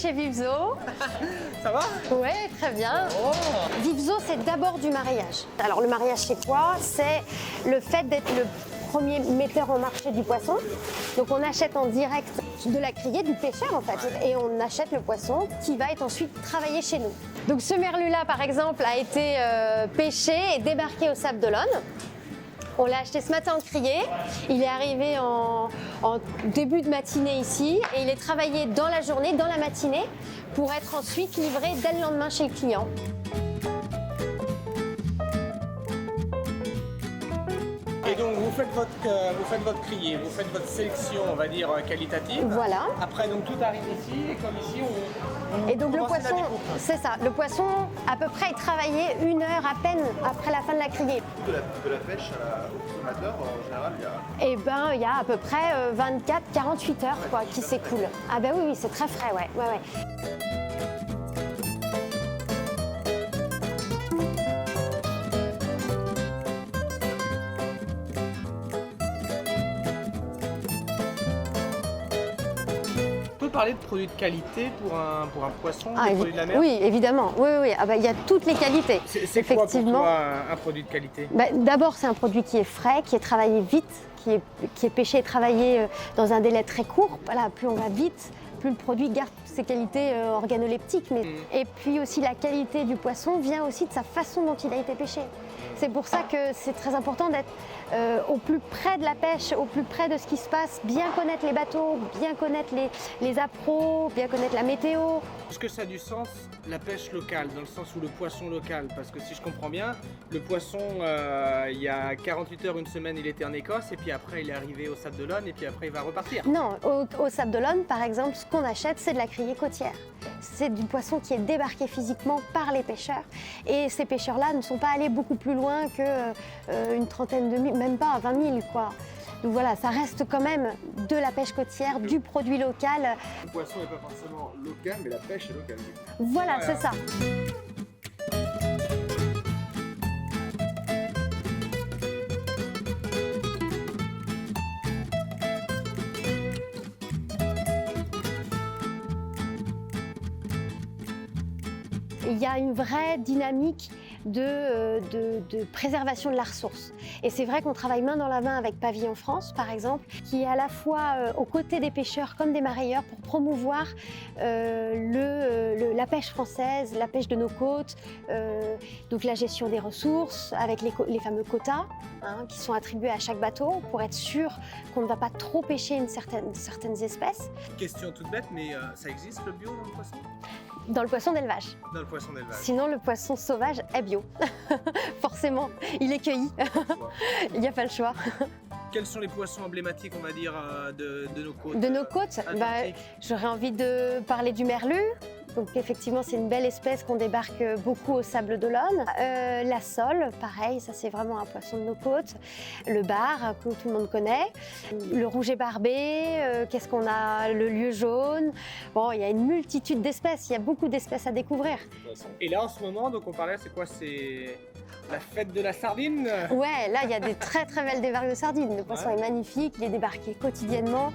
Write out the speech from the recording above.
chez Vivzo. Ça va? Ouais, très bien. Oh. Vivzo, c'est d'abord du mariage. Alors le mariage, c'est quoi? C'est le fait d'être le premier metteur en marché du poisson. Donc on achète en direct de la criée, du pêcheur en fait, et on achète le poisson qui va être ensuite travaillé chez nous. Donc ce merlu-là, par exemple, a été pêché et débarqué au Sable d'Olonne. On l'a acheté ce matin en criée. Il est arrivé en début de matinée ici et il est travaillé dans la journée, dans la matinée, pour être ensuite livré dès le lendemain chez le client. Et donc vous faites votre criée, vous faites votre sélection, on va dire, qualitative. Voilà. Après, donc tout arrive ici et comme ici, on Et donc le commence la poisson, découpe. c'est ça, le poisson à peu près est travaillé 1 heure à peine après la fin de la criée. De la pêche au consommateur, en général, il y a... Et ben il y a à peu près 24-48 heures quoi, qui s'écoulent. Ah ben oui, c'est très frais, ouais. On peut parler de produits de qualité pour un poisson, Ah, des produits de la mer? oui, évidemment. Oui. Ah ben, il y a toutes les qualités. C'est quoi pour toi un produit de qualité? D'abord, c'est un produit qui est frais, qui est travaillé vite, qui est pêché et travaillé dans un délai très court. Voilà, plus on va vite, plus le produit garde ses qualités organoleptiques. Et puis aussi, la qualité du poisson vient aussi de sa façon dont il a été pêché. C'est pour ça que c'est très important d'être au plus près de la pêche, au plus près de ce qui se passe, bien connaître les bateaux, bien connaître les appros, bien connaître la météo. Est-ce que ça a du sens, la pêche locale, dans le sens où le poisson local? Parce que si je comprends bien, le poisson, il y a 48 heures, une semaine, il était en Écosse, et puis après, il est arrivé au Sable d'Olonne, et puis après, il va repartir. Non, au Sable d'Olonne, par exemple, ce qu'on achète, c'est de la criée côtière. C'est du poisson qui est débarqué physiquement par les pêcheurs. Et ces pêcheurs-là ne sont pas allés beaucoup plus loin qu'une trentaine de milles, même pas à 20 000, quoi. Donc voilà, ça reste quand même de la pêche côtière, du produit local. Le poisson n'est pas forcément local, mais la pêche est locale. Voilà, c'est ça. Il y a une vraie dynamique de préservation de la ressource. Et c'est vrai qu'on travaille main dans la main avec Pavillon France, par exemple, qui est à la fois aux côtés des pêcheurs comme des marailleurs pour promouvoir la pêche française, la pêche de nos côtes, donc la gestion des ressources avec les fameux quotas qui sont attribués à chaque bateau pour être sûr qu'on ne va pas trop pêcher certaines espèces. Question toute bête, mais ça existe le bio dans le poisson? Dans le poisson d'élevage. Dans le poisson d'élevage. Sinon, le poisson sauvage est bio. Forcément, il est cueilli. Il n'y a pas le choix. Quels sont les poissons emblématiques, on va dire, de nos côtes? De nos côtes, j'aurais envie de parler du merlu. Donc effectivement, c'est une belle espèce qu'on débarque beaucoup au Sable d'Olonne. La sole, pareil, ça c'est vraiment un poisson de nos côtes. Le bar, que tout le monde connaît. Le rouget barbé, qu'est-ce qu'on a? Le lieu jaune. Bon, il y a une multitude d'espèces, il y a beaucoup d'espèces à découvrir. Et là, en ce moment, donc on parlait, c'est quoi? C'est la fête de la sardine? Ouais, là, il y a des très très belles débarques de sardines. Le poisson est magnifique, il est débarqué quotidiennement.